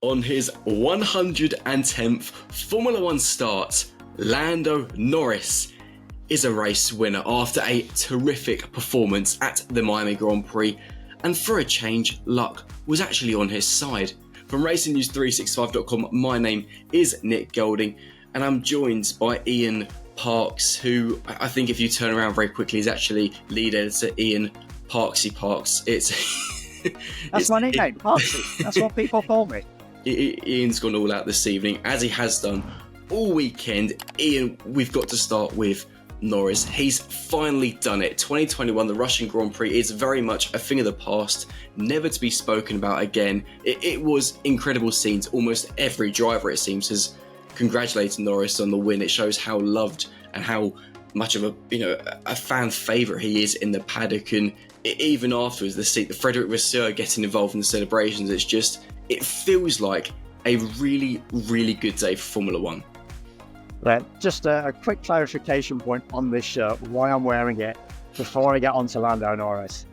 On his 110th Formula One start, Lando Norris is a race winner after a terrific performance at the Miami Grand Prix, and for a change, luck was actually on his side. From RacingNews365.com, my name is Nick Golding, and I'm joined by Ian Parks, who I think if you turn around very quickly is actually lead editor Ian Parksy Parks. That's my nickname, Parksy. That's what people call me. Ian's gone all out this evening, as he has done all weekend. Ian, we've got to start with Norris. He's finally done it. 2021, the Russian Grand Prix is very much a thing of the past, never to be spoken about again. It was incredible scenes. Almost every driver, it seems, has congratulated Norris on the win. It shows how loved and how much of a fan favourite he is in the paddock. And even afterwards, the Frederic Vasseur getting involved in the celebrations, it feels like a really, really good day for Formula One. Just a quick clarification point on this shirt, why I'm wearing it, before I get on to Lando Norris.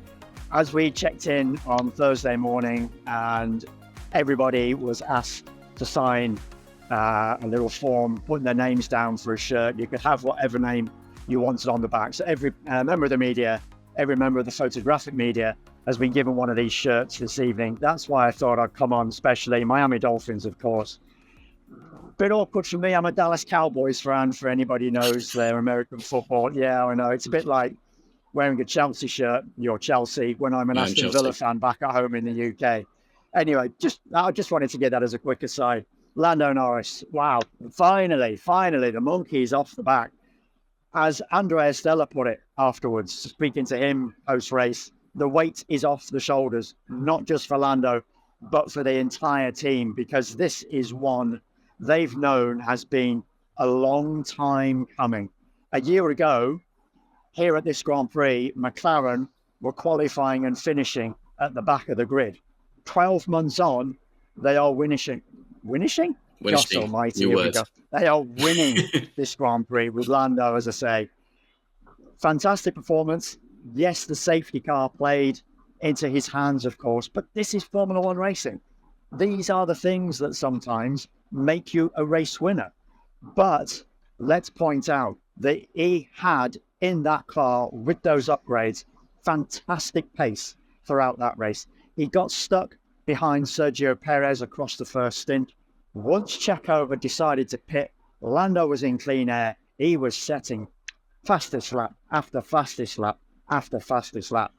As we checked in on Thursday morning and everybody was asked to sign a little form, putting their names down for a shirt, you could have whatever name you wanted on the back. So every member of the media, every member of the photographic media has been given one of these shirts this evening. That's why I thought I'd come on, especially Miami Dolphins, of course. Bit awkward for me. I'm a Dallas Cowboys fan, for anybody who knows their American football. Yeah, I know. It's a bit like wearing a Chelsea shirt, you're Chelsea, when I'm an Aston Villa fan back at home in the UK. Anyway, I just wanted to get that as a quick aside. Lando Norris, wow. Finally, the monkey's off the back. As Andrea Stella put it afterwards, speaking to him post-race, the weight is off the shoulders, not just for Lando, but for the entire team, because this is one they've known has been a long time coming. A year ago, here at this Grand Prix, McLaren were qualifying and finishing at the back of the grid. 12 months on, they are winning? Gosh almighty, here we go. They are winning this Grand Prix with Lando, as I say. Fantastic performance. Yes, the safety car played into his hands, of course, but this is Formula One racing. These are the things that sometimes make you a race winner. But let's point out that he had in that car with those upgrades, fantastic pace throughout that race. He got stuck behind Sergio Perez across the first stint. Once Checo decided to pit, Lando was in clean air. He was setting fastest lap after fastest lap after fastest lap.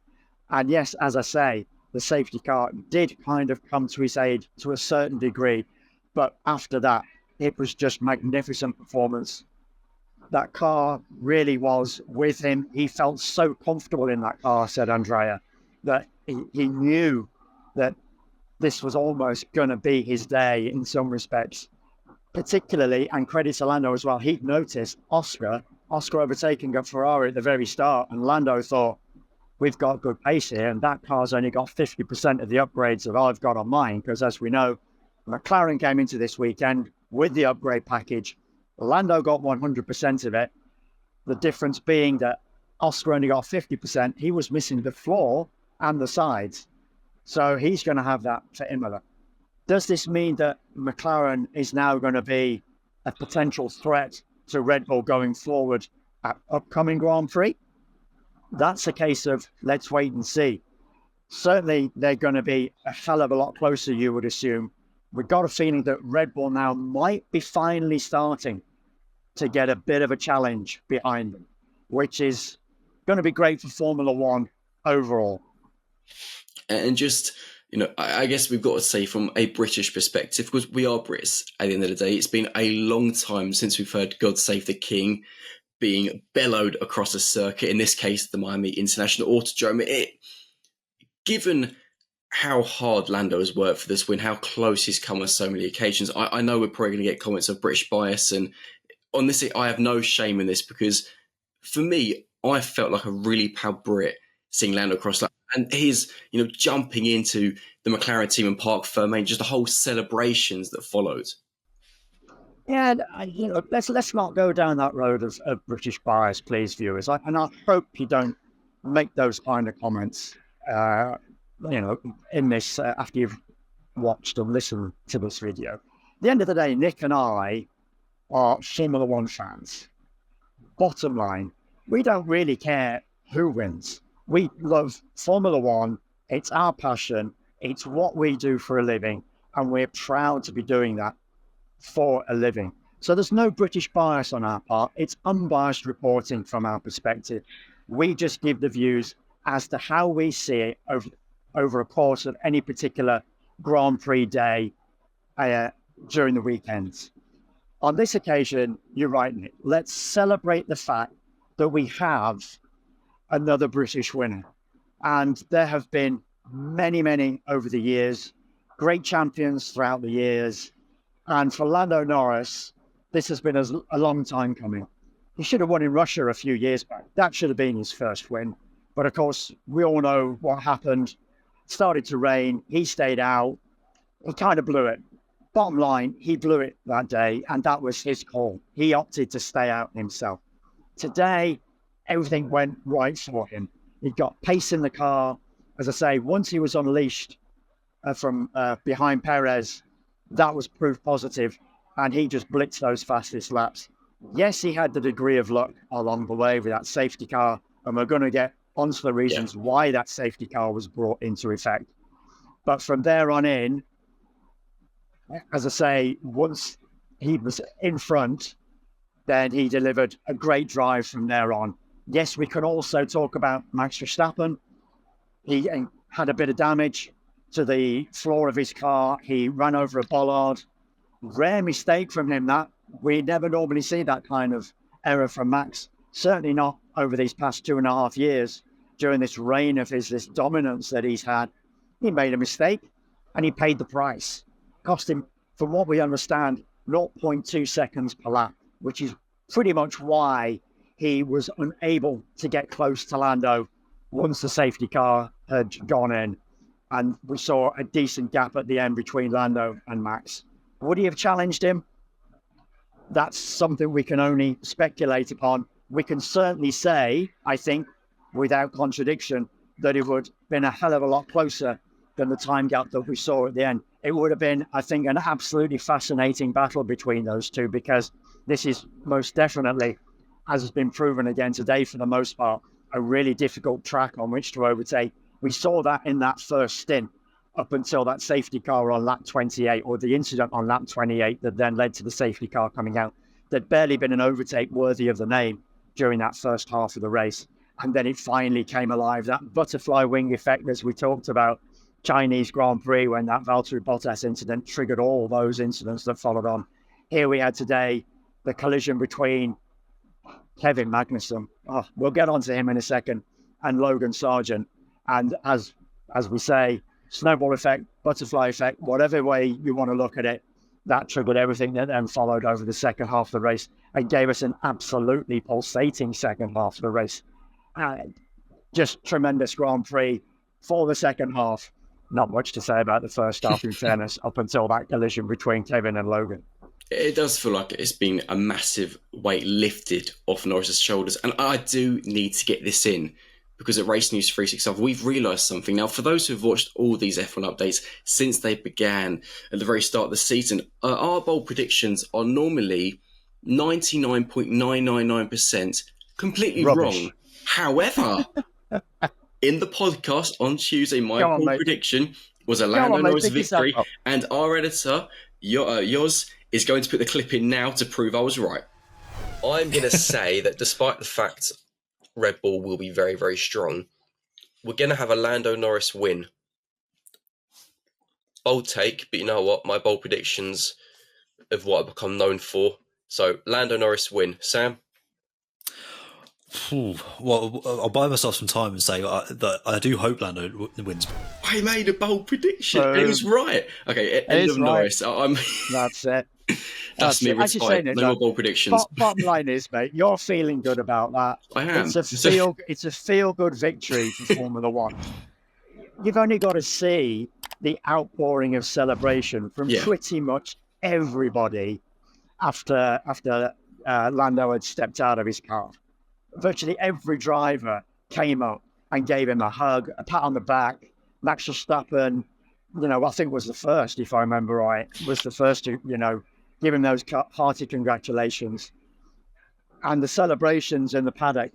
And yes, as I say, the safety car did kind of come to his aid to a certain degree. But after that, it was just magnificent performance. That car really was with him. He felt so comfortable in that car, said Andrea, that he knew that this was almost going to be his day in some respects. Particularly, and credit to Lando as well, he'd noticed Oscar overtaking a Ferrari at the very start, and Lando thought, we've got good pace here, and that car's only got 50% of the upgrades that I've got on mine, because as we know, McLaren came into this weekend with the upgrade package. Lando got 100% of it. The difference being that Oscar only got 50%. He was missing the floor and the sides. So he's going to have that for Imola. Does this mean that McLaren is now going to be a potential threat to Red Bull going forward at upcoming Grand Prix? That's a case of let's wait and see. Certainly, they're going to be a hell of a lot closer, you would assume. We've got a feeling that Red Bull now might be finally starting to get a bit of a challenge behind them, which is going to be great for Formula One overall. And just, I guess we've got to say from a British perspective, because we are Brits at the end of the day, it's been a long time since we've heard God Save the King being bellowed across a circuit, in this case, the Miami International Autodrome. Given how hard Lando has worked for this win, how close he's come on so many occasions, I know we're probably going to get comments of British bias, and on this, I have no shame in this, because for me, I felt like a really proud Brit seeing Lando across that. And his, jumping into the McLaren team and Parc Fermé, just the whole celebrations that followed. Yeah, let's not go down that road of British bias, please, viewers. And I hope you don't make those kind of comments, in this after you've watched and listened to this video. At the end of the day, Nick and I are Formula One fans. Bottom line, we don't really care who wins. We love Formula One. It's our passion. It's what we do for a living. And we're proud to be doing that for a living. So there's no British bias on our part. It's unbiased reporting from our perspective. We just give the views as to how we see it over a course of any particular Grand Prix day during the weekends. On this occasion, you're right, Nick. Let's celebrate the fact that we have another British winner. And there have been many, many over the years, great champions throughout the years. And for Lando Norris, this has been a long time coming. He should have won in Russia a few years back. That should have been his first win. But of course, we all know what happened. It started to rain. He stayed out. He kind of blew it. Bottom line, he blew it that day, and that was his call. He opted to stay out himself. Today, everything went right for him. He got pace in the car. As I say, once he was unleashed from behind Perez, that was proof positive, and he just blitzed those fastest laps. Yes, he had the degree of luck along the way with that safety car, and we're going to get onto the reasons why that safety car was brought into effect. But from there on in, as I say, once he was in front, then he delivered a great drive from there on. Yes, we can also talk about Max Verstappen. He had a bit of damage to the floor of his car. He ran over a bollard. Rare mistake from him that. We never normally see that kind of error from Max. Certainly not over these past 2.5 years during this reign of this dominance that he's had. He made a mistake and he paid the price. Cost him, from what we understand, 0.2 seconds per lap, which is pretty much why he was unable to get close to Lando once the safety car had gone in. And we saw a decent gap at the end between Lando and Max. Would he have challenged him? That's something we can only speculate upon. We can certainly say, I think, without contradiction, that it would have been a hell of a lot closer than the time gap that we saw at the end. It would have been, I think, an absolutely fascinating battle between those two, because this is most definitely, as has been proven again today for the most part, a really difficult track on which to overtake. We saw that in that first stint up until that safety car on lap 28, or the incident on lap 28 that then led to the safety car coming out. There'd barely been an overtake worthy of the name during that first half of the race. And then it finally came alive, that butterfly wing effect, as we talked about, Chinese Grand Prix, when that Valtteri Bottas incident triggered all those incidents that followed on. Here we had today the collision between Kevin Magnussen, we'll get onto him in a second, and Logan Sargent. And as we say, snowball effect, butterfly effect, whatever way you want to look at it, that triggered everything that then followed over the second half of the race and gave us an absolutely pulsating second half of the race. Just tremendous Grand Prix for the second half. Not much to say about the first half, in fairness, up until that collision between Kevin and Logan. It does feel like it's been a massive weight lifted off Norris's shoulders. And I do need to get this in, because at Race News 365, we've realised something. Now, for those who've watched all these F1 updates since they began at the very start of the season, our bold predictions are normally 99.999% completely wrong. However, in the podcast on Tuesday, my bold prediction was a Lando Norris victory, and our editor, yours, is going to put the clip in now to prove I was right. I'm going to say that despite the fact Red Bull will be very, very strong, we're going to have a Lando Norris win. Bold take, but you know what? My bold predictions of what I've become known for. So, Lando Norris win. Sam? Well, I'll buy myself some time and say that I do hope Lando wins. I made a bold prediction. It was right. Okay, end of Norris. That's it. That's me retired. No more bold predictions. Bottom line is, mate, you're feeling good about that. I am. It's a feel-good victory for Formula One. You've only got to see the outpouring of celebration from pretty much everybody after Lando had stepped out of his car. Virtually every driver came up and gave him a hug, a pat on the back. Max Verstappen I think was the first, if I remember right, was the first to, give him those hearty congratulations. And the celebrations in the paddock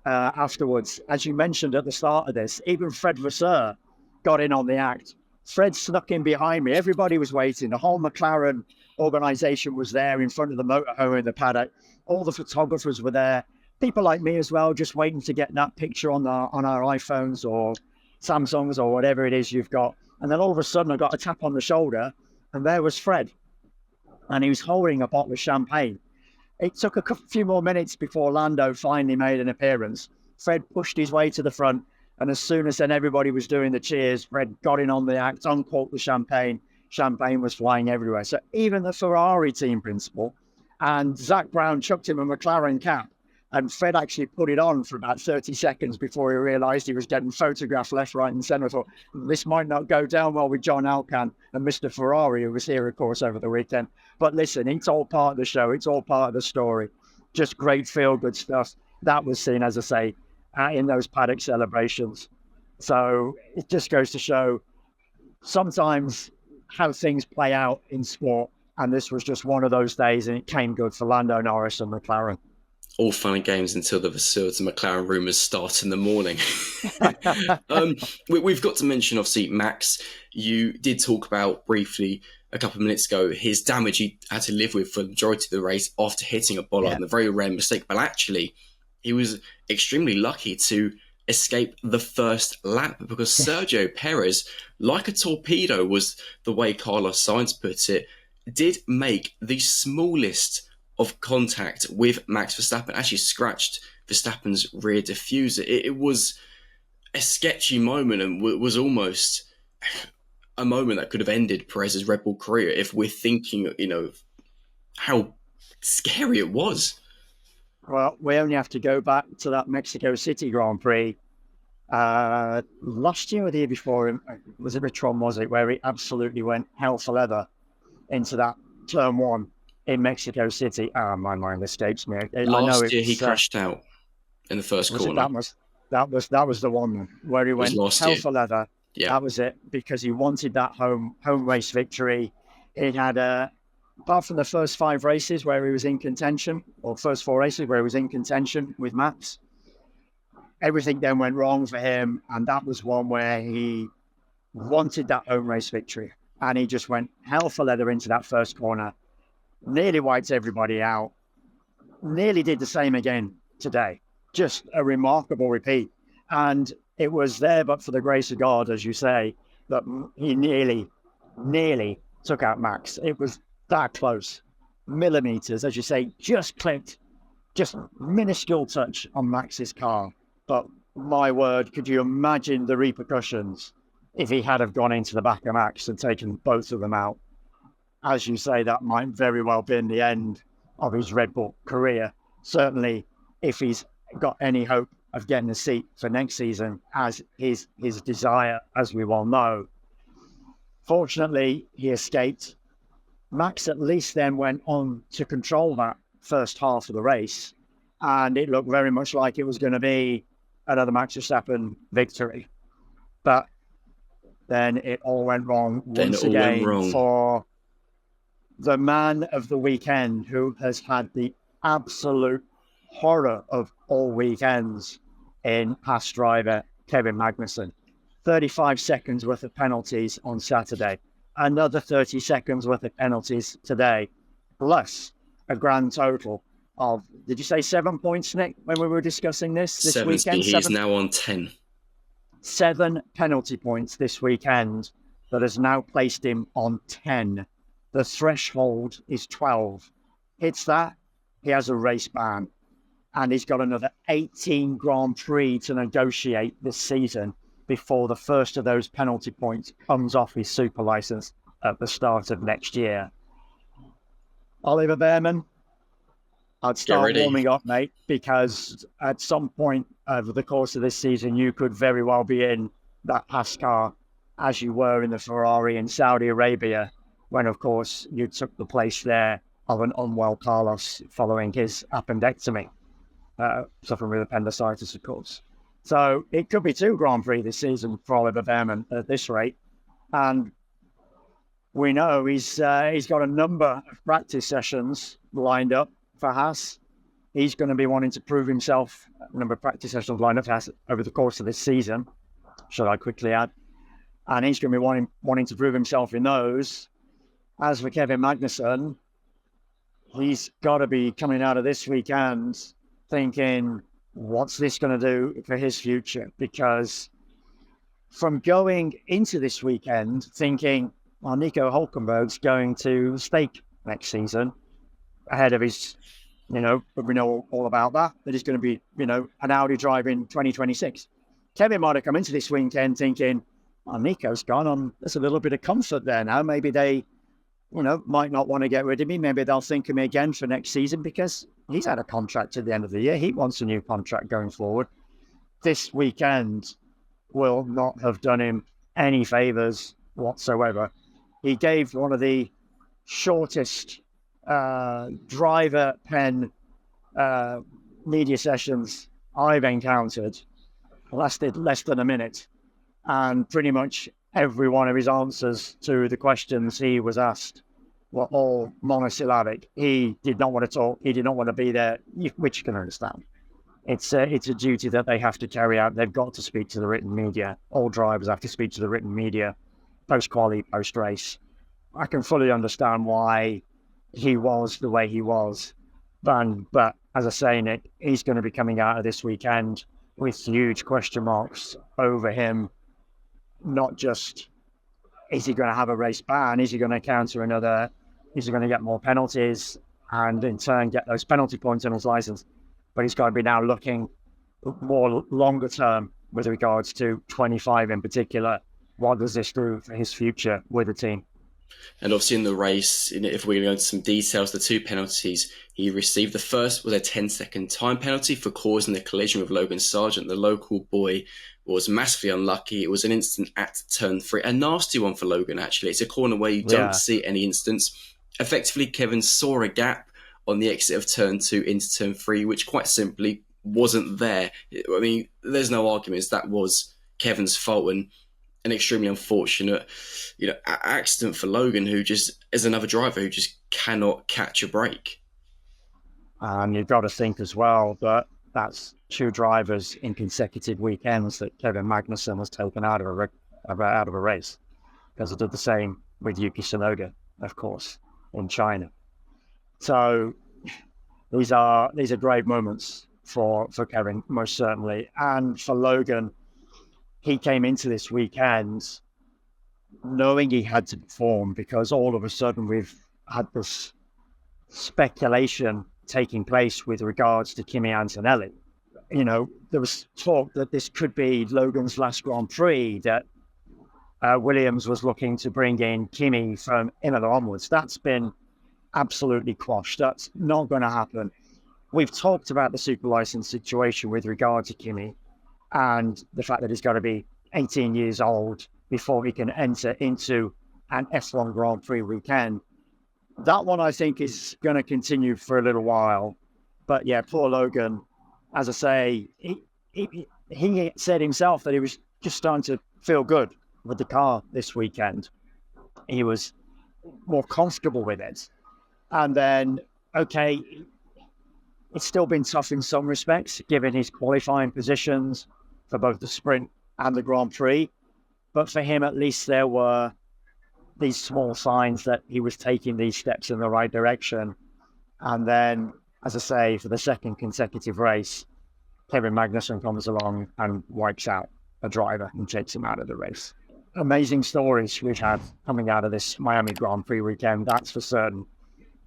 afterwards, as you mentioned at the start of this, even Fred Vasseur got in on the act. Fred snuck in behind me. Everybody was waiting. The whole McLaren organisation was there in front of the motorhome in the paddock. All the photographers were there. People like me as well, just waiting to get that picture on our iPhones or Samsungs or whatever it is you've got. And then all of a sudden I got a tap on the shoulder and there was Fred. And he was holding a bottle of champagne. It took a few more minutes before Lando finally made an appearance. Fred pushed his way to the front. And as soon as then everybody was doing the cheers, Fred got in on the act, uncorked the champagne. Champagne was flying everywhere. So even the Ferrari team principal and Zach Brown chucked him a McLaren cap. And Fred actually put it on for about 30 seconds before he realised he was getting photographed left, right and centre. I thought, this might not go down well with John Alcan and Mr. Ferrari, who was here, of course, over the weekend. But listen, it's all part of the show. It's all part of the story. Just great feel-good stuff. That was seen, as I say, in those paddock celebrations. So it just goes to show sometimes how things play out in sport. And this was just one of those days, and it came good for Lando Norris and McLaren. All fun and games until the Vasseur to McLaren rumours start in the morning. We've got to mention, obviously, Max. You did talk about briefly a couple of minutes ago his damage he had to live with for the majority of the race after hitting a bollard and a very rare mistake. But actually, he was extremely lucky to escape the first lap because Sergio Perez, like a torpedo, was the way Carlos Sainz put it, did make the smallest of contact with Max Verstappen, actually scratched Verstappen's rear diffuser. It was a sketchy moment and was almost a moment that could have ended Perez's Red Bull career if we're thinking, how scary it was. Well, we only have to go back to that Mexico City Grand Prix last year or the year before. Was it Tron, was it, where he absolutely went hell for leather into that turn one in Mexico City. My mind escapes me. Last year he crashed out in the first corner. That was the one where he went hell for leather. Yeah. That was it, because he wanted that home race victory. He had apart from the first 5 races where he was in contention, or first 4 races where he was in contention with Max, everything then went wrong for him, and that was one where he wanted that home race victory, and he just went hell for leather into that first corner. Nearly wiped everybody out. Nearly did the same again today. Just a remarkable repeat. And it was there, but for the grace of God, as you say, that he nearly took out Max. It was that close. Millimeters, as you say, just clipped. Just minuscule touch on Max's car. But my word, could you imagine the repercussions if he had have gone into the back of Max and taken both of them out? As you say, that might very well be the end of his Red Bull career. Certainly, if he's got any hope of getting a seat for next season, as his desire, as we well know. Fortunately, he escaped. Max at least then went on to control that first half of the race, and it looked very much like it was going to be another Max Verstappen victory. But then it all went wrong once again for the man of the weekend, who has had the absolute horror of all weekends in past driver Kevin Magnussen. 35 seconds worth of penalties on Saturday. Another 30 seconds worth of penalties today. Plus a grand total of, did you say 7 points, Nick, when we were discussing this weekend? He is now on 10. 7 penalty points this weekend that has now placed him on 10. The threshold is 12. Hits that, he has a race ban. And he's got another 18 Grand Prix to negotiate this season before the first of those penalty points comes off his super license at the start of next year. Oliver Behrman, I'd start warming up, mate, because at some point over the course of this season, you could very well be in that past car as you were in the Ferrari in Saudi Arabia, when, of course, you took the place there of an unwell Carlos following his appendectomy, suffering with appendicitis, of course. So it could be 2 Grand Prix this season for Oliver Behrman at this rate. And we know he's got a number of practice sessions lined up for Haas. He's going to be wanting to prove himself. A number of practice sessions lined up for Haas over the course of this season, should I quickly add. And he's going to be wanting to prove himself in those. As for Kevin Magnussen, he's got to be coming out of this weekend thinking, what's this going to do for his future? Because from going into this weekend thinking, well, Nico Hulkenberg's going to stake next season ahead of his, we know all about that he's going to be, an Audi driver in 2026. Kevin might have come into this weekend thinking, well, Nico's gone on. There's a little bit of comfort there now. Maybe they, might not want to get rid of me. Maybe they'll think of me again for next season because he's had a contract at the end of the year. He wants a new contract going forward. This weekend will not have done him any favours whatsoever. He gave one of the shortest driver pen media sessions I've encountered. Lasted less than a minute. And pretty much every one of his answers to the questions he was asked were all monosyllabic. He did not want to talk. He did not want to be there, which you can understand. It's a duty that they have to carry out. They've got to speak to the written media. All drivers have to speak to the written media, post-quali, post-race. I can fully understand why he was the way he was. But as I say, Nick, he's going to be coming out of this weekend with huge question marks over him. Not just, is he going to have a race ban? Is he going to counter another? Is he going to get more penalties and in turn get those penalty points on his license? But he's got to be now looking more longer term with regards to 25 in particular. What does this do for his future with the team? And obviously in the race, if we're going to go into some details, the two penalties he received, the first was a 10-second time penalty for causing the collision with Logan Sargent. The local boy was massively unlucky. It was an incident at turn 3, a nasty one for Logan, actually. It's a corner where you don't see any instance. Effectively, Kevin saw a gap on the exit of turn 2 into turn 3, which quite simply wasn't there. I mean, there's no arguments. That was Kevin's fault, and an extremely unfortunate, accident for Logan, who just is another driver who just cannot catch a break. And you've got to think as well that that's two drivers in consecutive weekends that Kevin Magnussen was taken out of a race, because he did the same with Yuki Tsunoda, of course, in China. So these are great moments for Kevin, most certainly, and for Logan. He came into this weekend knowing he had to perform, because all of a sudden we've had this speculation taking place with regards to Kimi Antonelli. There was talk that this could be Logan's last Grand Prix, that Williams was looking to bring in Kimi from Imola onwards. That's been absolutely quashed. That's not going to happen. We've talked about the super license situation with regard to Kimi, and the fact that he's got to be 18 years old before he can enter into an F1 Grand Prix weekend. That one, I think, is going to continue for a little while. But yeah, poor Logan, as I say, he said himself that he was just starting to feel good with the car this weekend. He was more comfortable with it. And then, okay, it's still been tough in some respects, given his qualifying positions for both the sprint and the Grand Prix. But for him, at least there were these small signs that he was taking these steps in the right direction. And then, as I say, for the second consecutive race, Kevin Magnussen comes along and wipes out a driver and takes him out of the race. Amazing stories we've had coming out of this Miami Grand Prix weekend, that's for certain.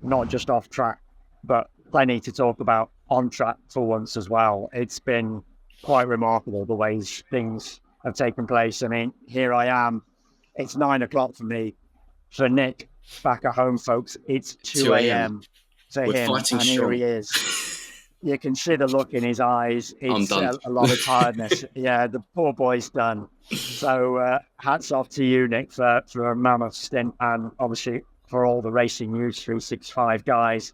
Not just off track, but plenty to talk about on track for once as well. It's been quite remarkable the ways things have taken place. I mean, here I am. It's 9 o'clock for me. For Nick, back at home, folks, it's 2 a.m. to We're him, and here he is. You can see the look in his eyes. It's a lot of tiredness. Yeah, the poor boy's done. So hats off to you, Nick, for a mammoth stint, and obviously for all the Racing News 365 guys,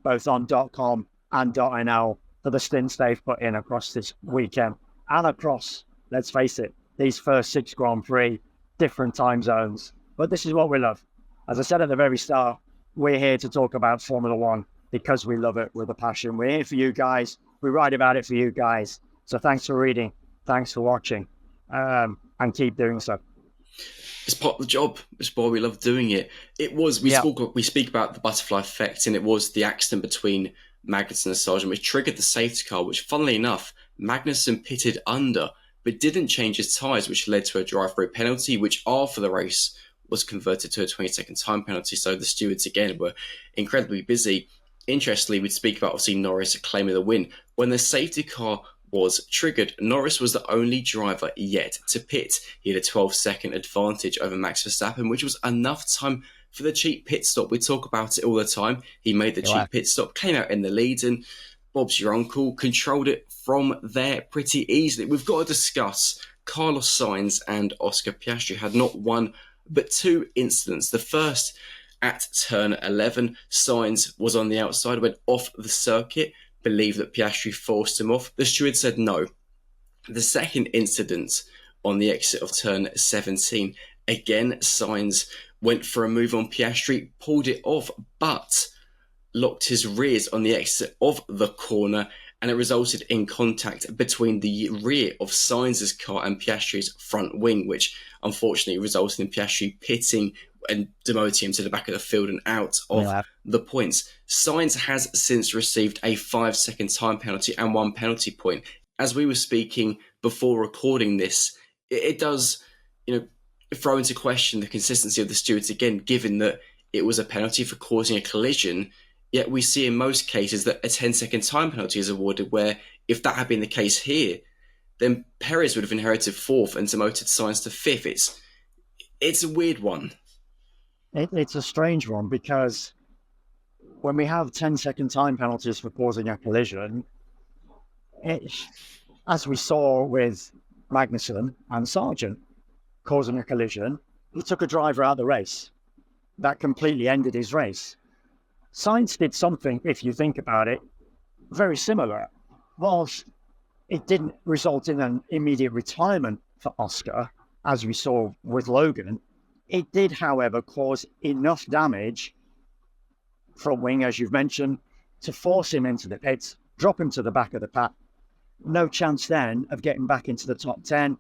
both on .com and .nl, for the stints they've put in across this weekend and across, let's face it, these first 6 Grand Prix. different time zones. But this is what we love. As I said at the very start, we're here to talk about Formula One because we love it with a passion. We're here for you guys. We write about it for you guys. So thanks for reading. Thanks for watching. And keep doing so. It's part of the job. It's why we love doing it. It was, we speak about the butterfly effect, and it was the accident between Magnussen and Sargent which triggered the safety car, which funnily enough, Magnussen pitted under, but didn't change his tyres, which led to a drive-through penalty, which after the race was converted to a 20-second time penalty. So the stewards, again, were incredibly busy. Interestingly, we'd speak about, obviously, Norris claiming the win. When the safety car was triggered, Norris was the only driver yet to pit. He had a 12-second advantage over Max Verstappen, which was enough time for the cheap pit stop. We talk about it all the time. He made the cheap pit stop, came out in the lead, and Bob's your uncle controlled it from there pretty easily. We've got to discuss Carlos Sainz and Oscar Piastri had not one but two incidents. The first at turn 11, Sainz was on the outside, went off the circuit, believed that Piastri forced him off. The steward said no. The second incident on the exit of turn 17, again, Sainz went for a move on Piastri, pulled it off, but locked his rears on the exit of the corner, and it resulted in contact between the rear of Sainz's car and Piastri's front wing, which unfortunately resulted in Piastri pitting and demoting him to the back of the field and out of the points. Sainz has since received a 5-second time penalty and 1 penalty point. As we were speaking before recording this, it does, throw into question the consistency of the stewards again, given that it was a penalty for causing a collision. Yet we see in most cases that a 10-second time penalty is awarded, where if that had been the case here, then Perez would have inherited 4th and demoted Sainz to 5th. It's a weird one. It's a strange one, because when we have 10-second time penalties for causing a collision, as we saw with Magnussen and Sargent causing a collision, he took a driver out of the race. That completely ended his race. Sainz did something, if you think about it, very similar. Whilst it didn't result in an immediate retirement for Oscar, as we saw with Logan, it did, however, cause enough damage, front wing, as you've mentioned, to force him into the pits, drop him to the back of the pack. No chance then of getting back into the top 10.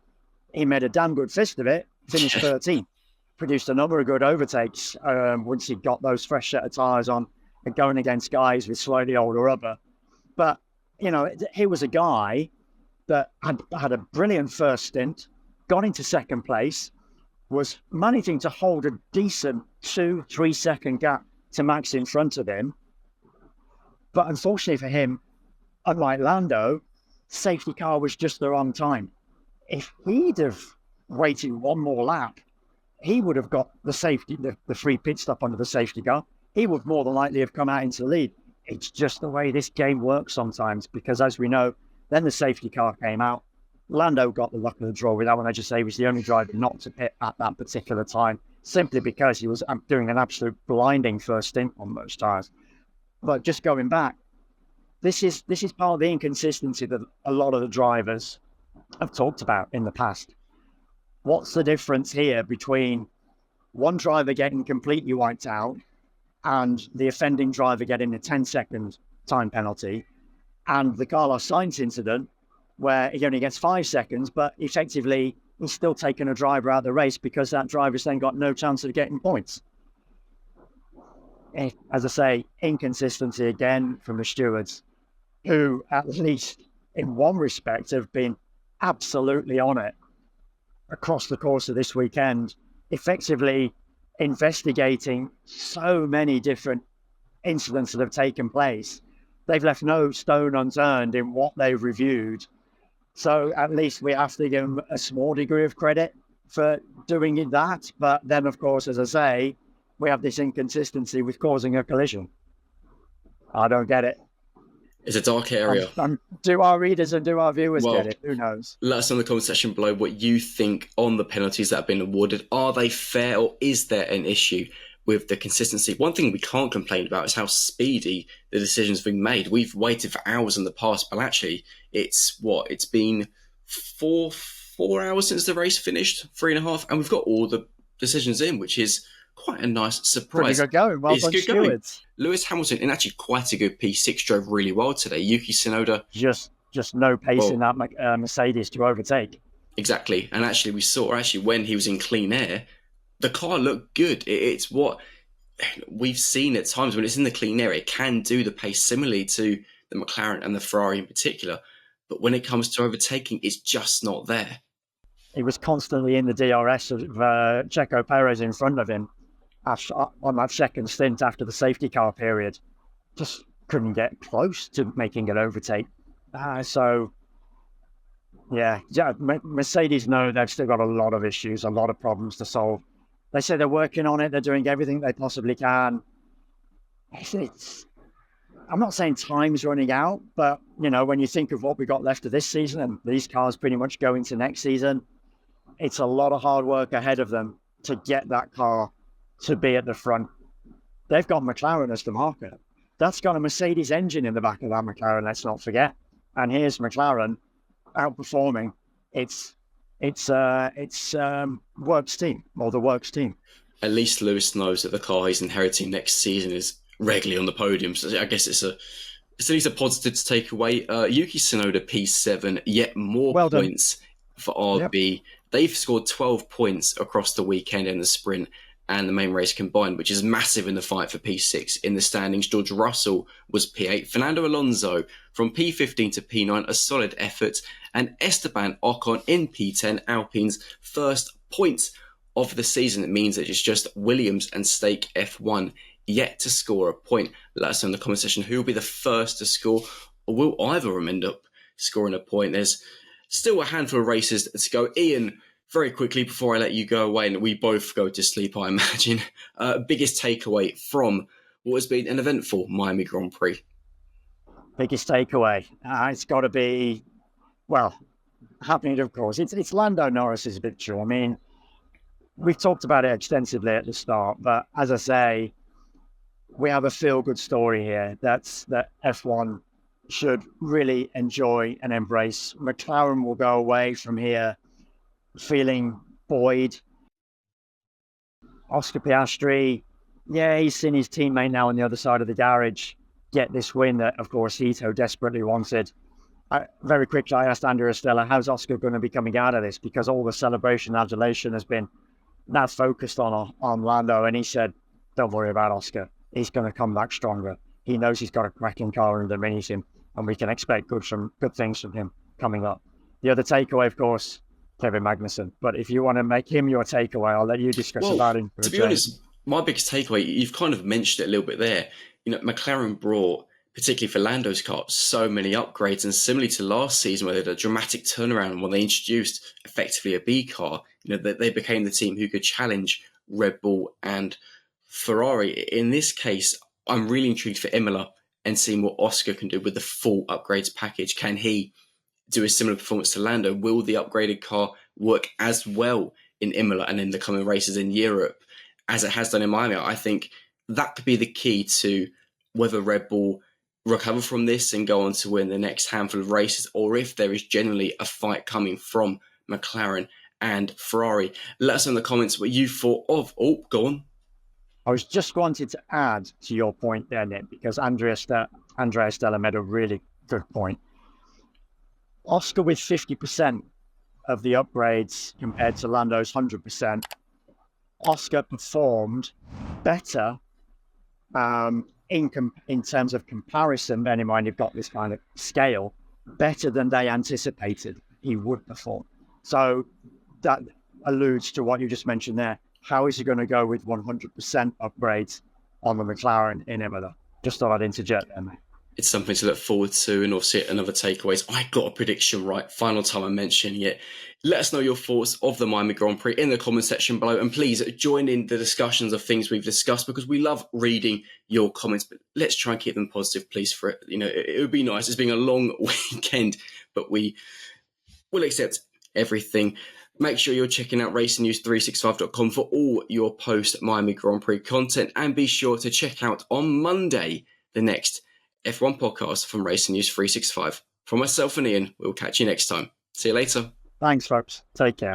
He made a damn good fist of it, finished 13th, produced a number of good overtakes once he got those fresh set of tyres on and going against guys with slightly older rubber. But, he was a guy that had a brilliant first stint, got into second place, was managing to hold a decent 2-3 second gap to Max in front of him. But unfortunately for him, unlike Lando, safety car was just the wrong time. If he'd have waited one more lap, he would have got the free pit stop under the safety car. He would more than likely have come out into the lead. It's just the way this game works sometimes, because as we know, then the safety car came out. Lando got the luck of the draw with that one. I just say he was the only driver not to pit at that particular time, simply because he was doing an absolute blinding first stint on most tyres. But just going back, this is part of the inconsistency that a lot of the drivers have talked about in the past. What's the difference here between one driver getting completely wiped out and the offending driver getting a 10-second time penalty, and the Carlos Sainz incident where he only gets 5 seconds, but effectively he's still taking a driver out of the race because that driver's then got no chance of getting points? As I say, inconsistency again from the stewards, who at least in one respect have been absolutely on it across the course of this weekend, effectively investigating so many different incidents that have taken place. They've left no stone unturned in what they've reviewed. So at least we have to give them a small degree of credit for doing that. But then, of course, as I say, we have this inconsistency with causing a collision. I don't get it. It's a dark area. Do our readers and do our viewers get it? Who knows? Let us know in the comment section below what you think on the penalties that have been awarded. Are they fair, or is there an issue with the consistency? One thing we can't complain about is how speedy the decisions have been made. We've waited for hours in the past, but actually it's been four 4 hours since the race finished, 3.5, and we've got all the decisions in, which is quite a nice surprise. Pretty good going. Well It's done, good going. stewards. Lewis Hamilton, in actually quite a good P6, drove really well today. Yuki Tsunoda, Just no pace in that Mercedes to overtake. exactly. And actually, we saw when he was in clean air, the car looked good. It's what we've seen at times when it's in the clean air. It can do the pace similarly to the McLaren and the Ferrari in particular. But when it comes to overtaking, it's just not there. He was constantly in the DRS of Checo Perez in front of him on that second stint after the safety car period. Just couldn't get close to making an overtake. Mercedes know they've still got a lot of issues, a lot of problems to solve. They say they're working on it. They're doing everything they possibly can. I'm not saying time's running out, but, when you think of what we got left of this season and these cars pretty much go into next season, it's a lot of hard work ahead of them to get that car to be at the front. They've got McLaren as the marker. That's got a Mercedes engine in the back of that McLaren, let's not forget. And here's McLaren outperforming its works team, or the works team. At least Lewis knows that the car he's inheriting next season is regularly on the podium. So I guess it's at least a positive to take away. Yuki Tsunoda P7, yet more points for RB. Yep. They've scored 12 points across the weekend in the sprint and the main race combined, which is massive in the fight for P6 in the standings. George Russell was P8. Fernando Alonso from P15 to P9, a solid effort. And Esteban Ocon in P10, Alpine's first points of the season. It means that it's just Williams and Stake F1 yet to score a point. Let us know in the comment section who will be the first to score, or will either of them end up scoring a point. There's still a handful of races to go. Ian, very quickly before I let you go away and we both go to sleep, I imagine, biggest takeaway from what has been an eventful Miami Grand Prix? Biggest takeaway? It's got to be, happening, of course. It's Lando Norris's victory. I mean, we've talked about it extensively at the start, but as I say, we have a feel-good story here that F1 should really enjoy and embrace. McLaren will go away from here feeling buoyed. Oscar Piastri, he's seen his teammate now on the other side of the garage get this win that, of course, he so desperately wanted. Very quickly, I asked Andrea Stella, how's Oscar going to be coming out of this? Because all the celebration, adulation has been now focused on Lando, and he said, don't worry about Oscar. He's going to come back stronger. He knows he's got a cracking car underneath him, and we can expect good things from him coming up. The other takeaway, of course, Kevin Magnussen. But if you want to make him your takeaway, I'll let you discuss about him. To be honest, my biggest takeaway, you've kind of mentioned it a little bit there. McLaren brought, particularly for Lando's car, so many upgrades, and similarly to last season where they had a dramatic turnaround when they introduced effectively a B car, they became the team who could challenge Red Bull and Ferrari. In this case, I'm really intrigued for Imola and seeing what Oscar can do with the full upgrades package. Can he do a similar performance to Lando? Will the upgraded car work as well in Imola and in the coming races in Europe as it has done in Miami? I think that could be the key to whether Red Bull recover from this and go on to win the next handful of races, or if there is generally a fight coming from McLaren and Ferrari. Let us know in the comments what you thought of. Oh, go on. I was just wanted to add to your point there, Nick, because Andrea Stella made a really good point. Oscar with 50% of the upgrades compared to Lando's 100%. Oscar performed better in terms of comparison. Bear in mind, you've got this kind of scale, better than they anticipated he would perform. So that alludes to what you just mentioned there. How is he going to go with 100% upgrades on the McLaren in Imola? Just thought I'd interject there, mate. It's something to look forward to, and obviously another takeaways. I got a prediction right. Final time I'm mentioning it. Let us know your thoughts of the Miami Grand Prix in the comment section below, and please join in the discussions of things we've discussed, because we love reading your comments. But let's try and keep them positive, please. For it, it would be nice. It's been a long weekend, but we will accept everything. Make sure you're checking out racingnews365.com for all your post-Miami Grand Prix content, and be sure to check out on Monday the next F1 podcast from Racing News 365. From myself and Ian, we'll catch you next time. See you later. Thanks, folks. Take care.